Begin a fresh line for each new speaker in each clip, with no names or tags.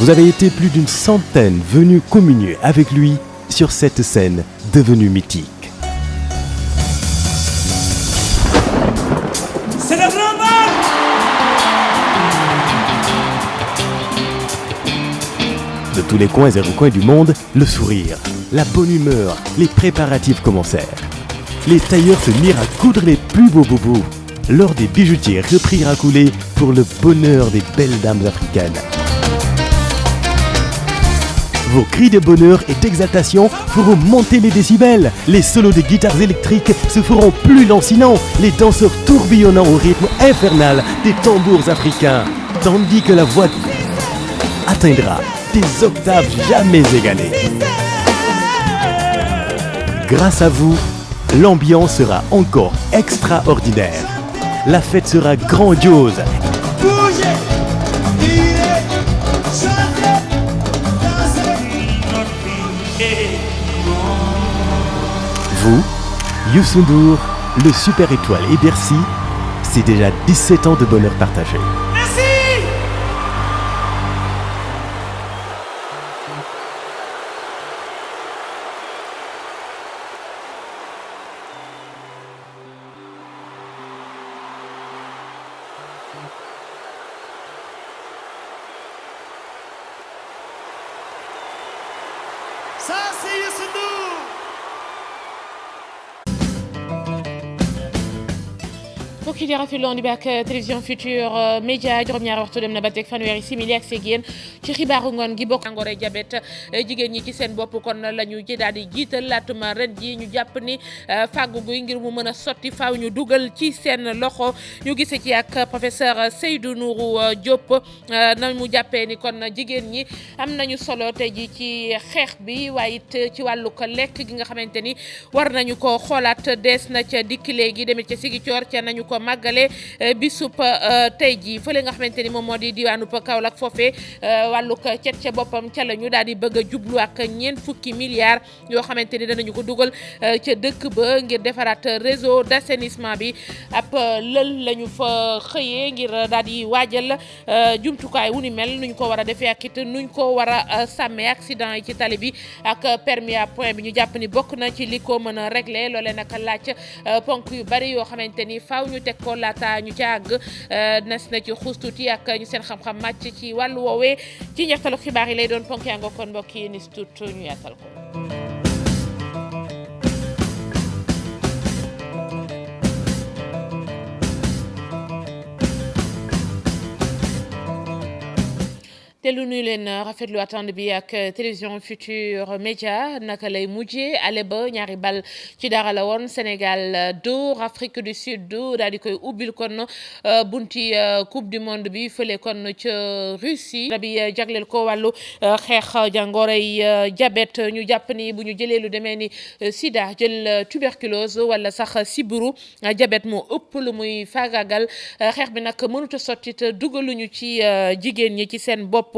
Vous avez été plus d'une centaine venus communier avec lui sur cette scène devenue mythique.
C'est le grand bal!
De tous les coins et recoins du monde, le sourire, la bonne humeur, les préparatifs commencèrent. Les tailleurs se mirent à coudre les plus beaux boubous. L'or des bijoutiers reprirent à couler pour le bonheur des belles dames africaines. Vos cris de bonheur et d'exaltation feront monter les décibels. Les solos de guitares électriques se feront plus lancinants, les danseurs tourbillonnant au rythme infernal des tambours africains, tandis que la voix atteindra des octaves jamais égalées. Grâce à vous, l'ambiance sera encore extraordinaire. La fête sera grandiose.
Bougez, tirez, chantez, dansez.
Vous, Youssou N'Dour, le Super Étoile et Bercy, c'est déjà 17 ans de bonheur partagé.
Merci! Ça, c'est Youssou N'Dour!
mbokk yi di rafetlu woon di ak télévision Futurs Médias juróom-ñaari waxtu dem na ba teg fanweeri simili ak seeg yéen ci xibaaru ngoon gi bokk jàngoro diabète jigéen ñi ci seen bopp kon la ñu daal di jiital laatuma ren ji ñu jàpp ni fàggu guy ngir mu mën a sotti faaw ñu dugal ci seen loxo ñu gisee ci ak professeur Seydou Nourou Diop na mu jàppee ni kon jigéen ñi am nañu solo tey ji ci xeex bi waaye it ci wàllu ko lekk gi nga xamante ni war nañu ko xoolaat dees na ca dikki léegi demit ca Sigicoor ca nañu ko màggale bisub tey jii fële nga xamante ni moom moo di diwaanu Kaolack foofee wàllu ko cet ca boppam ca la ñu daal di bëgg a jublu ak ñeent fukki milliards yoo xamante ni danañu ko dugal ca dëkk ba ngir defaraat réseau d'assainissement bi ab lël la ñu fa xëyee ngir daal di waajal jumtukaay wu ni mel nuñ ko war a defee ak it nuñ ko war a sàmmee accident yi ci tali bi ak permis à point bi ñu jàpp ni bokk na ci li ko mën a régler loolee nag laaj ponk yu bari yoo xamante ni faaw ñu teg ko laata ñu ca àgg nes na ci xuus tuuti ak ñu seen xam-xam màcc ci wàllu woowee ci njeextalu xibaar yi lay doon ponk yaa nga kon mbokk yi ni tuut ñu yaatal ko. te lu nuy leen rafetlu attendre bi ak télévision Futurs Médias naka lay mujjee ale ba ñaari bal ci dara la woon Sénégal dóor Afrique du Sud daal di koy ubbil kon bunti coupe du monde bi fële kon ca Russie bi jagleel ko wàllu xeex jàngoroy diabète ñu jàpp ni bu ñu jëlee lu demee ni sida jël tuberculose wala sax sibiru diabète moo ëpp lu muy faagaagal xeex bi nag mënut a sotti te dugaluñu ci jigéen ñi ci seen bopp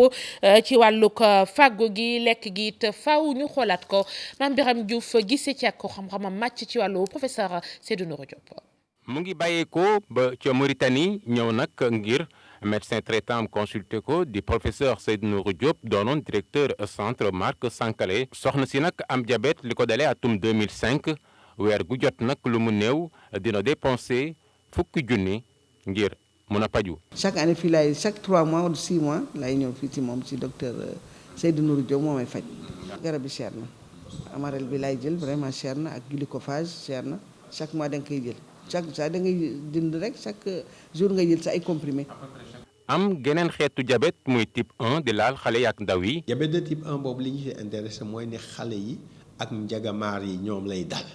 ci wàllug fàggu gi lekk gi te faaw ñu xoolaat ko Mame Birame Diouf gisee ci ak ko xam-xamam màcc ci wàllu professeur Seydou Nourou Diop.
mu ngi bàyyeekoo ba ca Mauritanie ñëw nag ngir médecin traitant am consulté ko di professeur Seydou Nourou Diop doonoon directeur centre Marc Sankalé soxna si nag am diabète li ko dalee atum 2005 weer gu jot nag lu mu néew dina dépensé fukki junni ngir mun a paju.
chaque année fii laay chaque 3 mois wala 6 mois laay ñëw fii ci moom ci docteur Seydou Nourou Diop moo may faj. garab bi cher na amarel bi laay jël vraiment cher na ak glucophage cher na chaque mois da nga koy jël chaque saa da ngay jënd rek chaque jour nga jël sa ay comprimé.
am geneen xeetu diabète muy type 1 di laal xale yi ak ndaw yi.
diabète de type 1 boobu li ñu ci intéressé mooy ne xale yi ak njagamaar yi ñoom lay dal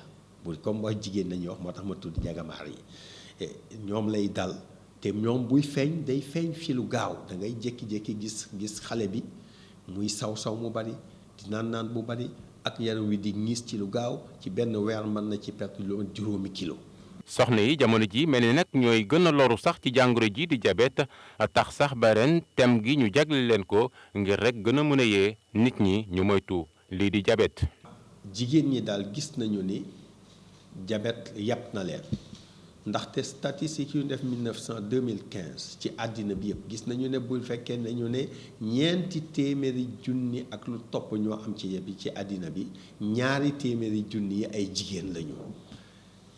bu comme wax jigéen nañuy wax moo tax ma tudd njagamaar yi ñoom lay dal. te ñoom buy feeñ day feeñ fi lu gaaw da ngay jékki-jékki gis xale bi muy saw mu bari di naan bu bari ak yaram wi di ñiis ci lu gaaw ci benn weer mën na ci perte lu juróomi kilo.
soxna yi jamono ji mel ni nag ñooy gën a loru sax ci jàngoro ji di diabète tax sax ba ren thème gi ñu jagle leen ko ngir rek gën a mën a yee nit ñi ñu moytu lii di diabète.
jigéen ñi daal gis nañu ni diabète yàpp na leen ndaxte statistiques yu ñu def 2015 ci àddina bi yëpp gis nañu ne bu fekkee nañu ne ñeenti téeméeri junni ak lu topp ñoo am ci yëpp ci àddina bi ñaari téeméeri junni yi ay jigéen lañu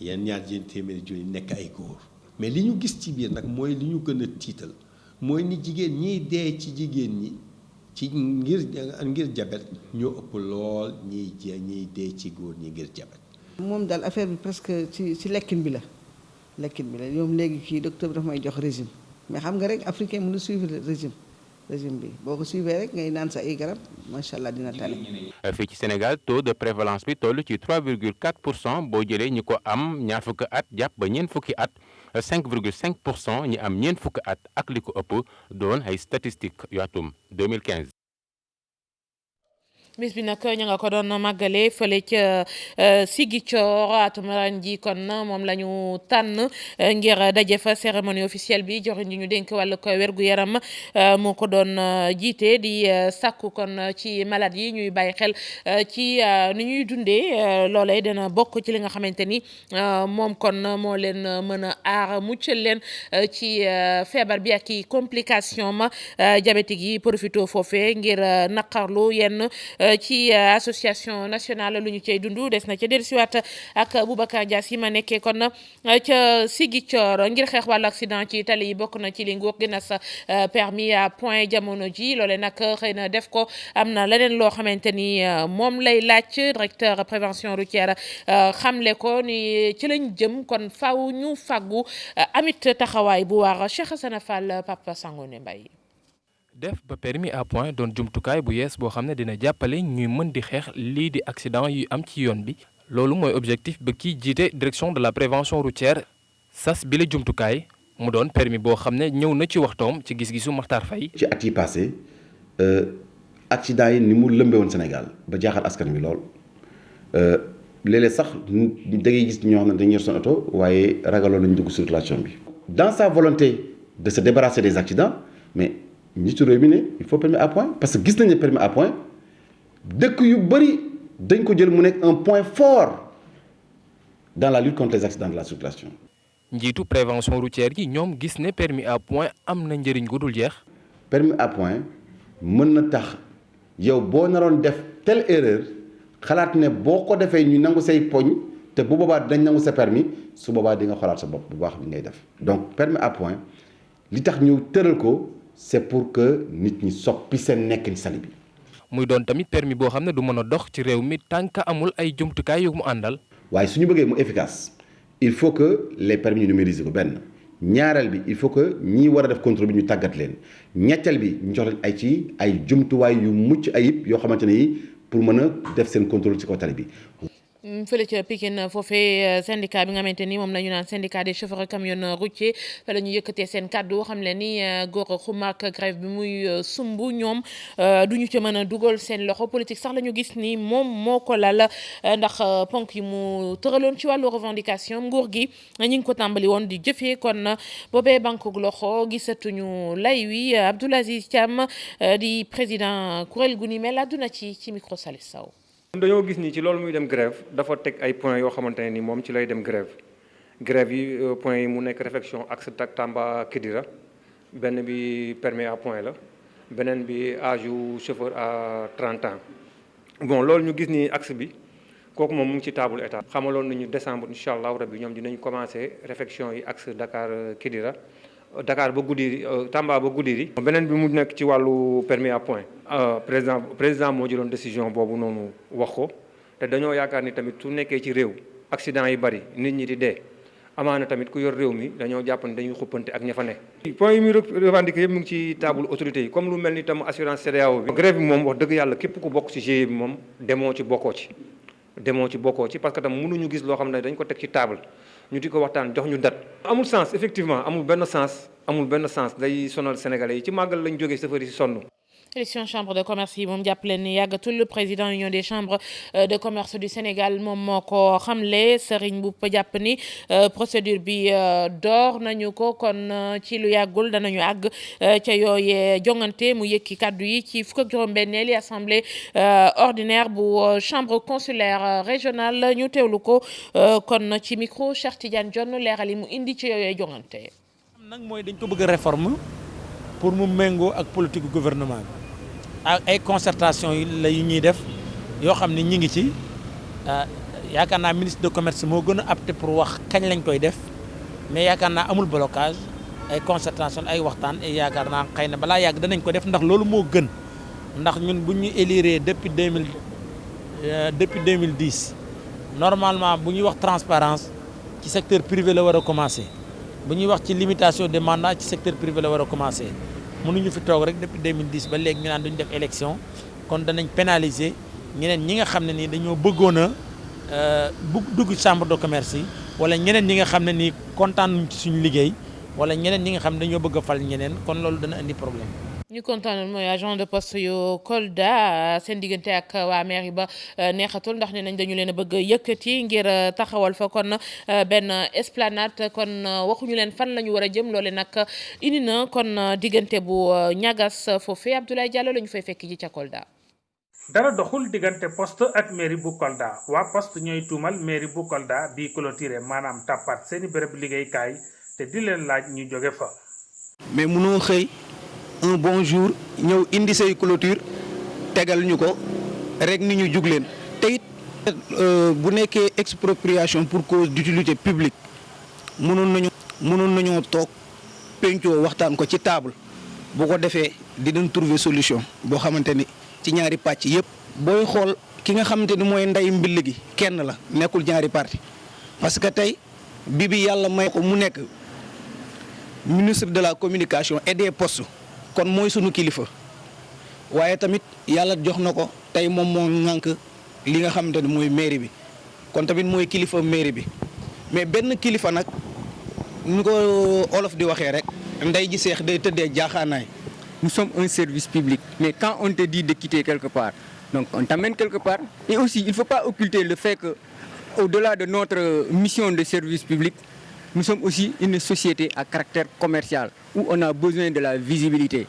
yenn ñaari téeméeri junni nekk ay góor mais li ñu gis ci biir nag mooy li ñu gën a tiital mooy ni jigéen ñiy dee ci jigéen ñi ci ngir jabet ñoo ëpp lool ñiy dee ci góor ñi ngir jabet.
moom daal affaire bi presque ci lekkin bi la ñoom léegi kii docteur bi dafa may jox régime mais xam nga rek africain mënu suivre régime bi boo ko suivre rek ngay naan sa ay garab macha allah dina tane.
fii ci Sénégal taux de prévalence bi toll ci 3,4% boo jëlee ñi ko am ñaar fukki at jàpp ba ñeent fukki at 5,5% ñi am ñeent fukki at ak li ko ëpp doon ay statistiques yu atum 2015.
bis bi nag ña nga ko doon màggale fële ca Ziguinchor atum ren ji kon moom la ñu tànn ngir daje fa cérémonie officielle bi joxin ji ñu dénk wàllu ko wergu yaram moo ko doon jiite di sàkku kon ci malade yi ñuy bàyyi xel ci ni ñuy dundee loolee dina bokk ci li nga xamante ni moom kon moo leen mën a aar muccal leen ci feebar bi ak i complication ma diabétique yi profito foofee ngir naqarlu yenn ci association nationale lu ñu cay dundu des na ca dellusiwaat ak Boubacar Dias yi ma nekkee kon ca Ziguinchor ngir xeex wàllu accident ci tali yi bokk na ci li nguur gi na sa permis à point jamono ji loole nag xëy na def ko am na leneen loo xamante ni moom lay laaj directeur prévention routière xamle ko ni ci lañ jëm kon faw ñu faggu amit taxawaay bu war Cheikh Hassana Fall Papa Sangone Mbaye
def ba permis à point doon jumtukaay bu yees boo xam ne dina jàppale ñuy mën di xeex lii di accident yu am ci yoon bi loolu mooy objectif ba kii jiite direction de la prévention routière sas bi la jumtukaay mu doon permis boo xam ne ñëw na ci waxtoom ci gis-gisu Makhtar Faye
ci at yi passé accident yi ni mu lëmbee woon Sénégal ba jaaxal askan wi lool léeg-léeg sax da ngay gis ñoo xam ne dañuy yor seen oto waaye ragaloon nañu dugg circulation bi. dans sa volonté de se débarrasser des accidents mais njiitu réew mi ne il faut permis à point parce que gis nañu ne permis à point dëkk yu bëri dañ ko jël mu nekk un point fort dans la lutte contre les accidents de la circulation.
njiitu prévention routière yi ñoom gis ne permis à point am na njëriñ gu dul jeex.
permis à point mën na tax yow boo naroon def telle erreur xalaat ne boo ko defee ñu nangu say poñ te bu boobaa dañ nangu sa permis su boobaa di nga xoolaat sa bopp bu baax li ngay def. donc permis à point li tax ñu tëral ko. c'est pour que nit ñi soppi seen nekkin sali bi.
muy doon tamit permis boo xam ne du mën a dox ci réew mi tant que amul ay jumtukaay yu mu àndal.
waaye su ñu bëggee mu efficace il faut que les permis ñu numériser ko benn ñaareel bi il faut que ñi war a def contrôle bi ñu tàggat leen ñetteel bi ñu jox leen ay jumtuwaay yu mucc ayib yoo xamante ne yi pour mën a def seen contrôle ci kaw tali bi.
fële ca Pikine foofee syndicat bi nga xamante ni moom la ñu naan syndicat des chauffeurs camions routiers fa la ñu yëkkatee seen kàddu xam leen ni góor xumaak grève bi muy sumb ñoom du ñu ca mën a dugal seen loxo politique sax la ñu gis ni moom moo ko lal ndax ponk yi mu tëraloon ci wàllu revendication nguur gi ñu ngi ko tàmbali woon di jëfee kon boobee banque loxo gisatuñu lay wi Abdoul Aziz Thiam di président kuréel gu ni mel àdduna ci micro Salif Sow.
dañoo gis ni ci loolu muy dem grève dafa teg ay points yoo xamante ne ni moom ci lay dem grève yi points yi mu nekk réflexion axe Tamba Kidira benn bi permis à point la beneen bi âge yu chauffeur à 30 ans bon loolu ñu gis ni axe bi kooku moom mu ngi ci table état xamaloon nañu décembre incha allah rabbi ñoom dinañ commencé réflexion yi axe Dakar Kidira Dakar ba Goudiri Tamba ba Goudiri. beneen bi mu nekk ci wàllu permis à point président moo jëloon décision boobu noonu wax ko te dañoo yaakaar ni tamit su nekkee ci réew accident yi bari nit ñi di dee amaana tamit ku yor réew mi dañoo jàpp ne dañuy xuppante ak ña fa ne. point yi muy revendiqué yëpp mu ngi ci table autorité yi comme lu mel ni tam assurance CEDEAO bi. grève bi moom wax dëgg yàlla képp ku bokk ci GIE bi moom demoo ci bokkoo ci parce que tam mënuñu gis loo xam ne dañ ko teg ci table. ñu di ko waxtaan jox ñu date. amul sens effectivement amul benn sens day sonal sénégalais yi ci màggal lañ jógee chauffeur yi si sonn.
élection chambre de commerce yi moom jàpp leen ni yàggatul le président union des chambres de commerce du Sénégal moom moo ko xamle Serigne Mboup jàpp ni procédure bi door nañu ko kon ci lu yàggul danañu àgg ca yooyee jongante mu yëkki kaddu yi ci fukk ak juróom-benneeli assemblée ordinaire bu chambre consulaire régionale ñu teewlu ko kon ci micro Cheikh Tidiane Dione leeral yi mu indi ci yooyee jongante.
nag mooy dañ ko bëgg a réforme pour mu méngoo ak politique gouvernement bi. ak ay concertation yi la yu ñuy def yoo xam ne ñi ngi ci yaakaar naa ministre de commerce moo gën a apte pour wax kañ lañ koy def mais yaakaar naa amul blocage ay concertation ay waxtaan et yaakaar naa xëy na balaa yàgg danañ ko def ndax loolu moo gën ndax ñun bu ñu élire depuis 2010 normalement bu ñuy wax transparence ci secteur privé la war a commencer bu ñuy wax ci limitation des mandats ci secteur privé la war a commencer. mënuñu fi toog rek depuis 2010 ba léegi ñu naan duñ def élection kon danañ pénaliser ñeneen ñi nga xam ne nii dañoo bëggoon a dugg chambre de commerce yi wala ñeneen ñi nga xam ne nii kontaan nañ ci suñu liggéey wala ñeneen ñi nga xam ne dañoo bëgg a fal ñeneen kon loolu dana indi problème.
ñu kontaan mooy agent de poste yu Kolda seen diggante ak waa mairie ba neexatul ndax ne nañ dañu leen a bëgg yëkkati ngir taxawal fa kon benn esplanade kon waxuñu leen fan la ñu war a jëm loole nag indi na kon diggante bu ñagas foofee Abdoulaye Diallo la ñu fay fekk ji ca Kolda.
dara doxul diggante poste ak mairie bu Kolda waa poste ñooy tuumal mairie bu Kolda bii clôturé maanaam tàppaat seeni béréb liggéeykaay te di leen laaj ñu jóge fa.
mais munoo xëy. un bon jour ñëw indi say clôture tegal ñu ko rek ni ñu jug leen te it bu nekkee expropriation pour cause d'utilité publique mënoon nañoo toog pencoo waxtaan ko ci table bu ko defee dinañ trouver solution boo xamante ni ci ñaari pàcc yépp booy xool ki nga xamante ni mooy ndey mbill gi kenn la nekkul ñaari parti parce que tey bi yàlla may ko mu nekk ministre de la communication et des postes kon mooy sunu kilifa waaye tamit yàlla jox na ko tey moom moo ŋànk li nga xamante ne mooy mairie bi kon tamit mooy kilifa mairie bi mais benn kilifa nag ñu ko olof di waxee rek ndey ji seex day tëddee jaaxaanaay.
Nous sommes un service public mais quand on te dit de quitter quelque part donc on t'amène quelque part et aussi il ne faut pas occulter le fait que au-delà de notre mission de service public nous sommes aussi une société à caractère commercial où on a besoin de la visibilité.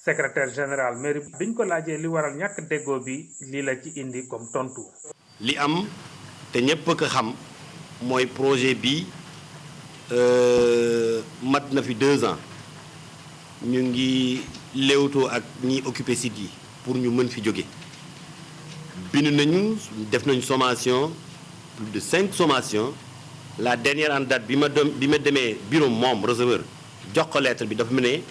secrétaire général mairie biñ ko laajee li waral ñàkk déggoo bi lii la ci indi comme tontu.
li am te ñëpp ko xam mooy projet bi mat na fi 2 ans ñu ngi léewtoo ak ñi occupé site yi pour ñu mën fi jóge bind nañu def nañu sommation plus de 5 sommations. La dernière en date bi ma demee bureau moom receveur jox ko lettre bi dafa mu ne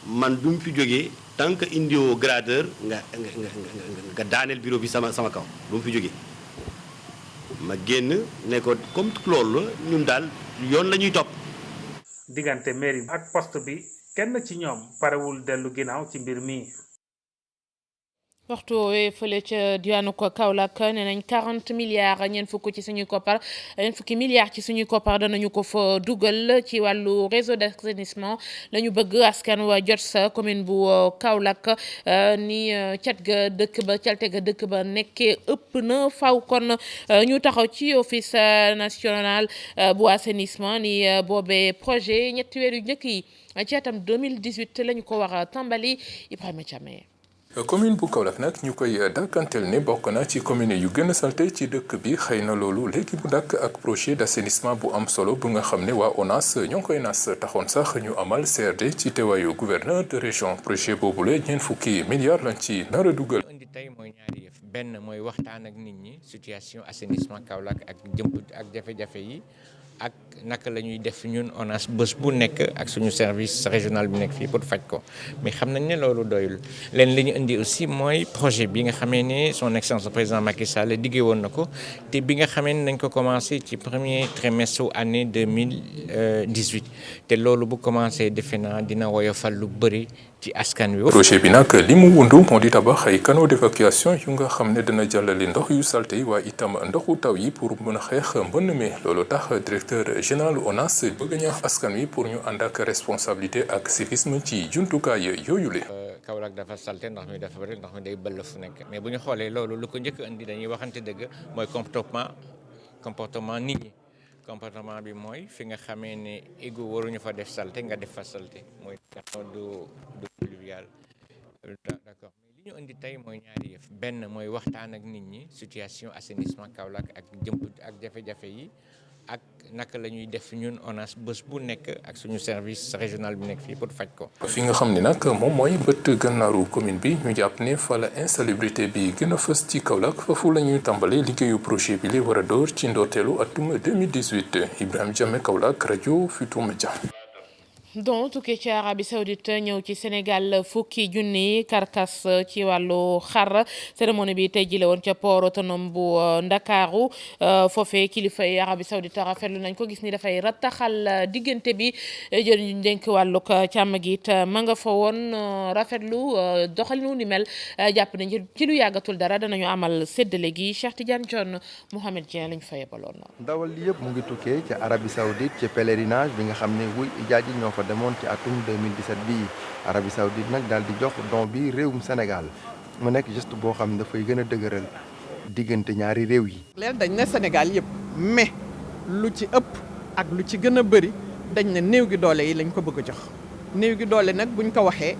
man du mu fi jógee tant que indiwoo gradeur nga daaneel bureau bi sama kaw du mu fi jógee ma génn ne ko comme loolu ñun daal yoon la ñuy topp.
diggante mairie ak poste bi kenn ci ñoom parewul dellu ginnaaw ci mbir mi.
waxtu woowee fële ca diwaanu ko Kaolack nee nañ 40 milliards ñeent fukki milliards ci suñuy koppar danañu ko fa dugal ci wàllu réseau d'assainissement la ñu bëgg askan wa jot sa commune bu Kaolack ni calte ga dëkk ba nekkee ëpp na faw kon ñu taxaw ci office national bu assainissement ni boobee projet ñetti weer yu njëkk yi ci atam 2018 la ñu ko war a tàmbali Ibrahima Thiamé.
commune bu Kaolack nag ñu koy dàkkantel ne bokk na ci commune yu gën a salte ci dëkk bi xëy na loolu léegi bu dakk ak projet d'assainissement bu am solo bu nga xam ne waa ONAS ñoo ngi koy nas taxoon sax ñu amal CRD ci teewaayu gouverneur de région projet boobule ñeent fukki milliards lañ ci nar a dugal.
indi tey mooy ñaari yëf benn mooy waxtaan ak nit ñi situation assainissement Kaolack ak ak jafe-jafe yi ak naka la ñuy def ñun ONAS bés bu nekk ak suñu service régional bi nekk fii pour faj ko mais xam nañ ne loolu doyul leen li ñu indi aussi mooy projet bi nga xamee ne son excellence le président Macky Sall diggee woon na ko te bi nga xamee ne nañ ko commencé ci premier trimestre année 2018 te loolu bu commencé defe naa dina woyofal lu bëri ci askan wi.
projet bi nag li mu wundu moo di tabax ay canaux d'évacuation yu nga xam ne dana jàllale ndox yu salte yi waaye itam ndoxu taw yi pour mën a xeex mbënn mi loolu tax directeur général ONAS bëgg ñaax askan wi pour ñu ànd ak responsabilité ak civisme ci jumtukaay yooyu le
Kaolack dafa salte ndox mi dafa bëri ndox mi day bëll fu nekk mais bu ñu xoolee loolu lu ko njëkk indi dañuy waxante dëgg mooy comportement nit ñi. Comportement bi mooy fi nga xamee ne égout waruñu fa def salte nga def fa salte mooy du pluvial d'accord mais li ñu indi tey mooy ñaari yëf benn mooy waxtaan ak nit ñi situation assainissement Kaolack ak jafe-jafe yi ak naka la ñuy def ñun ONAS bés bu nekk ak suñu service régional bi nekk fii pour faj ko.
fi nga xam ne nag moom mooy bët gànnaaru commune bi ñu jàpp ne fa la insalubrité bi gën a fës ci Kaolack foofu la ñuy tàmbale liggéeyu projet bi li war a door ci ndorteelu atum 2018 Ibrahima Diame Kaolack rajo Futurs Médias.
don tukkee ci Arabie Saoudite ñëw ci Sénégal fukki junni karkas ci wàllu xar cérémonie bi tey jile woon ca port autonome bu Ndakaaru foofee kilifa yi Arabie Saoudite rafetlu nañ ko gis ni dafay rattaxal diggante bi jëriñ dénk wàllug càmm gi it ma nga fa woon rafetlu doxalinu ni mel jàpp nañ ci lu yàggatul dara danañu amal séddale gi Cheikh Tidiane John Mohamed Dieng lañ fa yebaloon.
ndawal li yëpp mu ngi tukkee ca Arabie Saoudite ci pèlerinage bi nga xam ne wuy ijaaji ñoo fa demoon ci atum 2017 bii Arabie Saoudite nag daal di jox don bi réewum Sénégal mu nekk geste boo xam ne dafay gën a dëgëral diggante ñaari réew yi.
leen dañ ne Sénégal yëpp mais lu ci ëpp ak lu ci gën a bëri dañ ne néew gi doole yi lañ ko bëgg a jox néew gi doole nag buñ ko waxee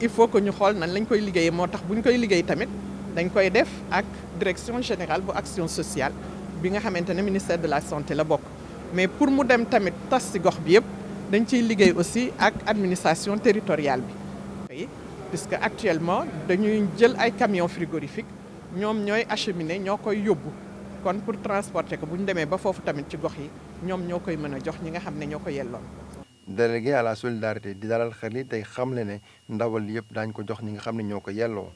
il faut que ñu xool nan lañ koy liggéeyee moo tax buñ koy liggéey tamit dañ koy def ak direction générale bu action sociale bi nga xamante ne ministère de la santé la bokk mais pour mu dem tamit tas ci gox bi yëpp. dañ ciy liggéey aussi ak administration territoriale bi puisque actuellement dañuy jël ay camions frigorifiques ñoom ñooy acheminer ñoo koy yóbbu kon pour transporter ko bu ñu demee ba foofu tamit ci gox yi ñoom ñoo koy mën a jox ñi nga xam ne ñoo ko yelloon.
délégué à la solidarité di dalal xel yi tey xamle ne ndawal yëpp daañ ko jox ñi nga xam ne ñoo ko yelloo.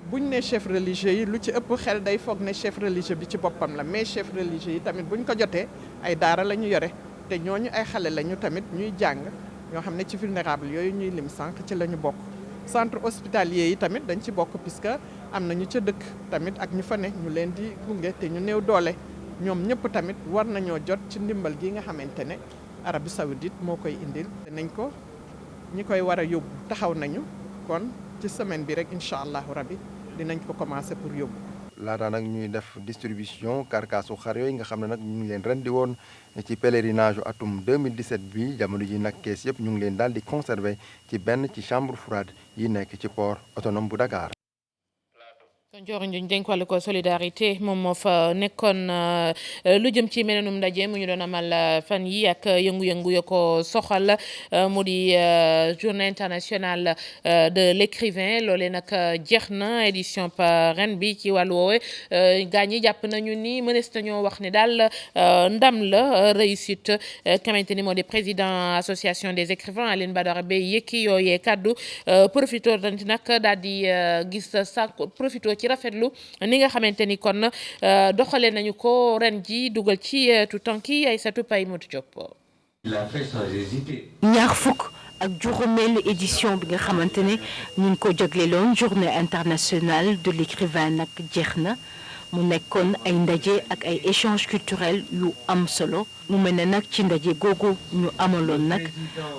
buñ ne chef religieux yi lu ci ëpp xel day foog ne chef religieux bi ci boppam la mais chef religieux yi tamit buñ ko jotee ay daara la ñu yore. te ñooñu ay xale lañu tamit ñuy jàng ñoo xam ne ci vulnérable yooyu ñuy lim sànq ci la ñu bokk centre hospitalier yi tamit dañ ci bokk puisque am na ñu ca dëkk tamit ak ñu fa ne ñu leen di gunge te ñu néew doole ñoom ñëpp tamit war nañoo jot ci ndimbal gi nga xamante ne Arabie Saoudite moo koy indil nañ ko ñi koy war a yóbbu taxaw nañu kon ci semaine bi rek incha allahu rabbi dinañ ko commencer pour yóbbu.
laata nag ñuy def distribution karkaasu xar yooyu nga xam ne nag ñu ngi leen rendi woon ci pèlerinage atum 2017 bi jamono ji nag kees yëpp ñu ngi leen daal di conserver ci benn ci chambre froide yi nekk ci port autonome bu Dakar.
kon Dior Ndiagne dénk wàllu ko solidarité moom moo fa nekkoon lu jëm ci meneenum ndaje mu ñu doon amal fan yi ak yëngu-yëngu yo ko soxal mu di journée internationale de l'écrivain loolee nag jeex na édition ren bi ci wàllu woowe gaa ñi jàpp nañu ni mënees nañoo wax ne daal ndam la réussite xamante ni moo di président association des écrivains Aline Badara Bey yëkki yooyee kaddu profito dañ nag daal di gis sa profito ci rafetlu ni nga xamante ni kon doxale nañu ko ren ji dugal ci tout temps ki Aïssatou Paye Modou Diop.
ñaar fukk ak juróomeelu édition bi nga xamante ne ñu ngi ko jagleeloon journée internationale de l'écrivain nag jeex na mu nekkoon ay ndaje ak ay échanges culturels yu am solo mu mel ne nag ci ndaje googu ñu amaloon nag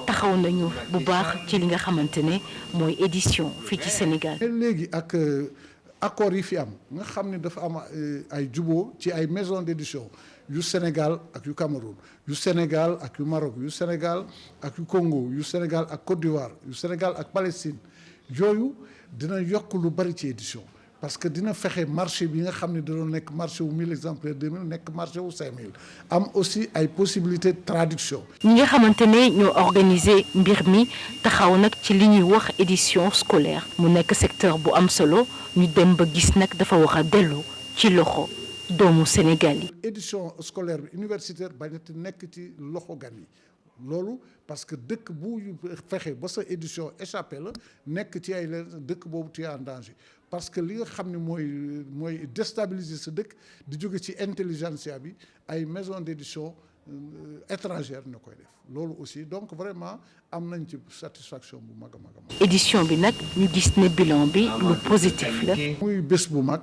taxaw nañu bu baax ci li nga xamante ne mooy édition fii ci Sénégal.
léegi ak accords yi fi am nga xam ne dafa am ay juboo ci ay maison d'édition yu Sénégal ak yu Cameroun yu Sénégal ak yu Maroc yu Sénégal ak yu Congo yu Sénégal ak Côte d'Ivoire yu Sénégal ak Palestine yooyu dina yokk lu bari ci édition parce que dina fexe marché bi nga xam ne da doon nekk marché wu 1000 exemplaires 2000 nekk marché wu 5000 am aussi ay possibilités de traduction.
ñi nga xamante ne ñoo organiser mbir mi taxaw nag ci li ñuy wax édition scolaire mu nekk secteur bu am solo ñu dem ba gis nag dafa wax a dellu ci loxo doomu Sénégal yi.
édition scolaire bi universitaire bañati nekk ci loxo gan yi loolu parce que dëkk bu fexe ba sa édition échappé la nekk ci ay leen dëkk boobu tu es en danger parce que li nga xam ne mooy déstabiliser sa dëkk di jóge ci intelligentsia bi ay maison d'édition étrangère na koy def loolu aussi donc vraiment am nañ ci satisfaction bu mag a mag a mag.
édition bi nag ñu gis ne bilan bi lu positif la.
muy bés bu mag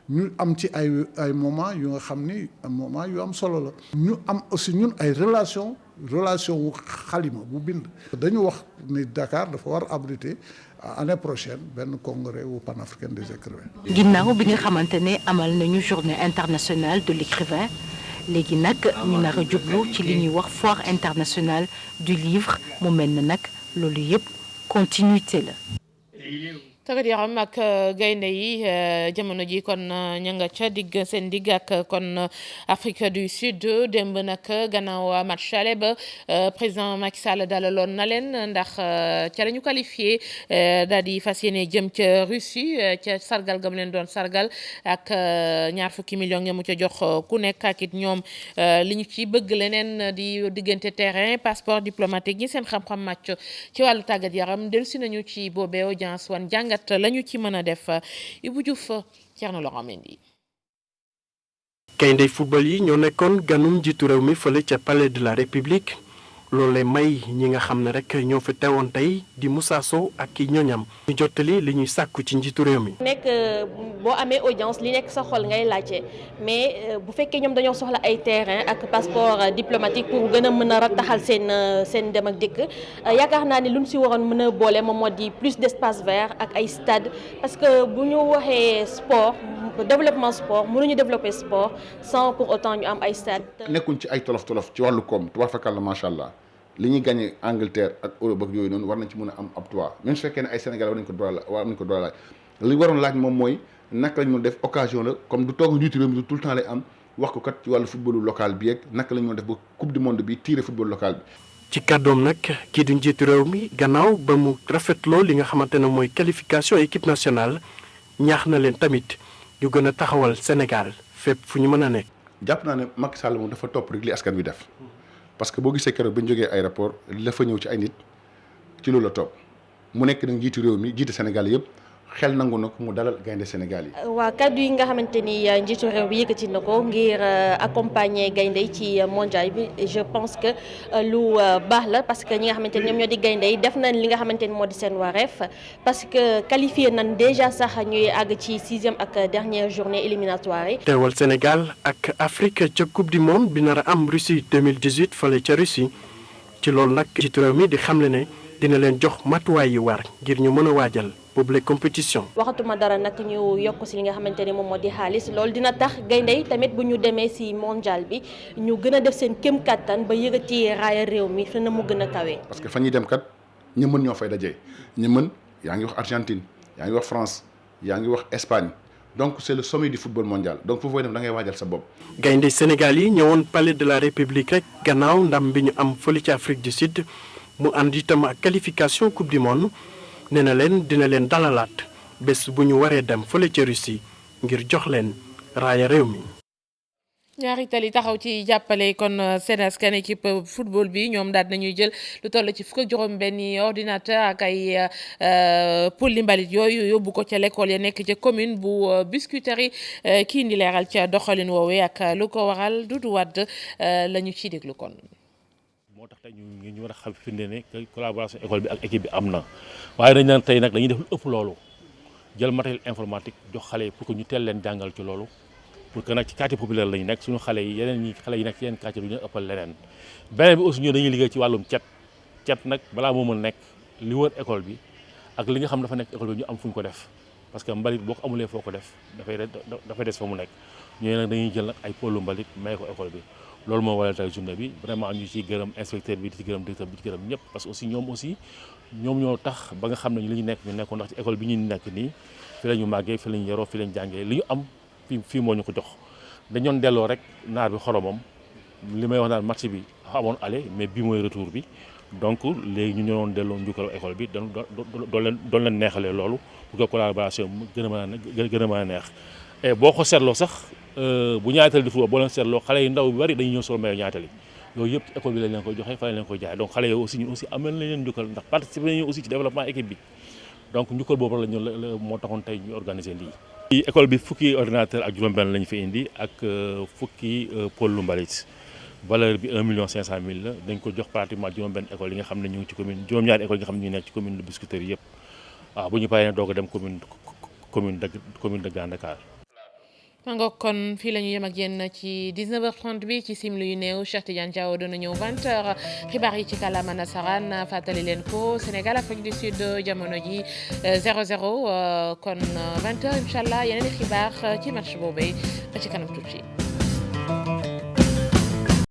ñu am ci ay moment yu nga xam ni moment yu am solo la. ñu am aussi ñun ay relation relation wu xalima bu bind. dañu wax ni Dakar dafa war abriter année prochaine benn congrès wu panafricain des écrivains.
ginnaaw bi nga xamante ne amal nañu journée internationale de l'écrivain léegi nag ñu nar a jublu ci li ñuy wax foire internationale du livre mu mel na nag loolu yëpp continuité la.
tàggat yaram ak gaynde yi jamono ji kon ña nga ca seen digg ak kon Afrique du Sud démb nag gannaaw match aller ba président Macky Sall dalaloon na leen ndax ca la ñu qualifié daal di fas yéene jëm ca Russie ca sargal gam leen doon sargal ak ñaar fukki millions nga mu ca jox ku nekk ak it ñoom li ñu ci bëgg leneen di diggante terrain passeport diplomatique ñi seen xam-xam màcc ci wàllu tàggat yaram dellusi nañu ci boobee audience wan jàngat lañu ci mën a def Ibou Diouf Thierno Laurent Mendy.
Gaynde football yi ñoo nekkoon ganum jiitu réew mi fële ca palais de la République loolu lay may ñi nga xam ne rek ñoo fi teewoon tey di Moussa Sow ak ki ñoñam ñu jottali li ñuy sàkku ci njiitu réew mi.
nekk boo amee audience li nekk sa xol ngay laajte mais bu fekkee ñoom dañoo soxla ay terrain ak passeport diplomatique pour gën a mën a rattaxal seen dem ak dikk yaakaar naa ni lu mu si waroon mën a boole moom moo di plus d'espace vert ak ay stade parce que bu ñu waxee sport développement sport mënuñu développer sport sans pour autant ñu am ay stade.
nekkuñ ci ay tolof ci wàllu koom tubaab fakal la macha allah. li ñuy gagné Angleterre ak Europe ak yooyu noonu war nañ ci mën a am ab toit même su fekkee ne ay Sénégal war nañ ko doole laaj li waroon laaj moom mooy naka lañ mën def occasion la comme du toog njiitu réew mi tout le temps lay am wax ko kat ci wàllu footballu local bi ak naka lañ mën def ba coupe du monde bi tiire football local bi.
ci kàddoom nag kii du njiitu réew mi gannaaw ba mu rafetloo li nga xamante ne mooy qualification équipe nationale ñaax na leen tamit ñu gën a taxawal Sénégal fépp fu ñu mën a nekk.
jàpp naa ne Macky Sall moom dafa topp rek li askan wi def. parce que boo gisee keroog ba ñu jógee aéroport la fa ñëw ci ay nit ci loolu la topp mu nekk nag njiitu réew mi jiite Sénégal yëpp xel nangu na ko mu dalal gaynde Sénégal yi.
waa kaddu yi nga xamante ni njiitu réew bi yëkkati na ko ngir accompagner gaynde yi ci mondial bi je pense que lu baax la parce que ñi nga xamante ni ñoom ñoo di gaynde yi def nañ li nga xamante ni moo di seen wareef parce que qualifié nañ déjà sax ñuy àgg ci 6e ak dernière journée éliminatoire yi.
teewal Sénégal ak Afrique ca coupe du monde bi nar a am Russie 2018 fële ca Russie ci loolu nag njiitu réew mi di xamle ne dina leen jox matuwaay yi war ngir ñu mën a waajal boobu compétition.
waxatuma dara nag ñu yokk si li nga xamante ni moom moo di xaalis loolu dina tax gaynde yi tamit bu ñu demee si mondial bi ñu gën a def seen kéem kattan ba yëgati raaya réew mi fi na mu gën a kawee.
parce que fa ñuy dem kat ñi mën ñoo fay dajee ñi mën yaa ngi wax Argentine yaa ngi wax France yaa ngi wax Espagne donc c'est le sommet du football mondial donc foofu dem da ngay waajal sa bopp.
gaynde Sénégal yi ñëwoon palais de la République rek gannaaw ndam bi ñu am fële ci Afrique du Sud mu ànd itam ak qualification coupe du monde. nee na leen dina leen dalalaat bés bu ñu waree dem fële ca Russie ngir jox leen raaya réew mi.
ñaari tali taxaw ci jàppale kon seen askan équipe football bi ñoom daal nañuy jël lu toll ci fukk ak juróom-benni ordinateur ak ay pôles mbalit yooyu yóbbu ko ca l'école ya nekk ca commune bu Biscuiterie kii indi leeral ca doxalin woowee ak lu ko waral Doudou Wade la ñu ciy déglu kon.
moo tax tey ñu war a xam fi ne collaboration école bi ak équipe bi am na waaye dañ naan tey nag dañuy def lu ëpp loolu jël matériel informatique jox xale yi pour que ñu teel leen jàngal ci loolu pour que nag ci quartier populaire lañu nekk suñu xale yi yeneen ñi xale yi nekk ci yeneen quartier du ñu ëppal leneen beneen bi aussi ñoo dañuy liggéey ci wàllum cet nag balaa moo mën nekk li wër école bi ak li nga xam dafa nekk école bi ñu am fu ñu ko def parce que mbalit boo ko amulee foo ko def dafay des fa mu nekk ñooy nag dañuy jël nag ay pôlu mbalit may ko école bi loolu moo waral tey journée bi vraiment ñu ciy gërëm inspecteur bi di ci gërëm directeur bi di ci gërëm ñëpp parce que aussi ñoom ñoo tax ba nga xam ne li ñu nekk ñu nekkoon ndax ci école bi ñu nekk nii fi la ñu màggee fi la ñu yaroo fi la ñu jàngee li ñu am fii moo ñu ko jox dañoon delloo rek naar bi xoromam li may wax naan match bi amoon aller mais bii mooy retour bi donc léegi ñu ñoo doon delloo njukkal école bi doon leen neexalee loolu pour que collaboration gën a mën a neex et boo ko seetloo sax bu ñaatali di football boo leen seetloo xale yi ndaw bi bari dañuy ñëw sol maillot ñaatali yooyu yëpp ci école bi lañ leen koy joxe fa lañ leen koy jaay donc xale yooyu aussi ñun aussi amal nañ leen njukkal ndax participer nañu aussi ci développement équipe bi donc njukkal boobu la moo taxoon tey ñu organiser lii. école bi fukki ordinateur ak juróom-benn lañ fi indi ak fukki pôle lu mbalit valeur bi 1,5 million la dañ ko jox pratiquement juróom-benn école yi nga xam ne ñu ngi ci commune juróom-ñaari école yi nga xam ne ñu nekk ci commune de Biscuiterie yëpp waaw bu ñu paree doog a dem commune de Grand Dakar.
ma ngoog kon fii la ñu yem ak yéen ci 19h30 bi ci simili yu néew Cheikh Tidiane Diaw dana ñëw 20h xibaar yi ci kàllaama nasaraan fàttali leen ko Sénégal Afrique du Sud jamono ji 0-0 kon 20h incha allah yeneen i xibaar ci match boobee ci kanam tuuti.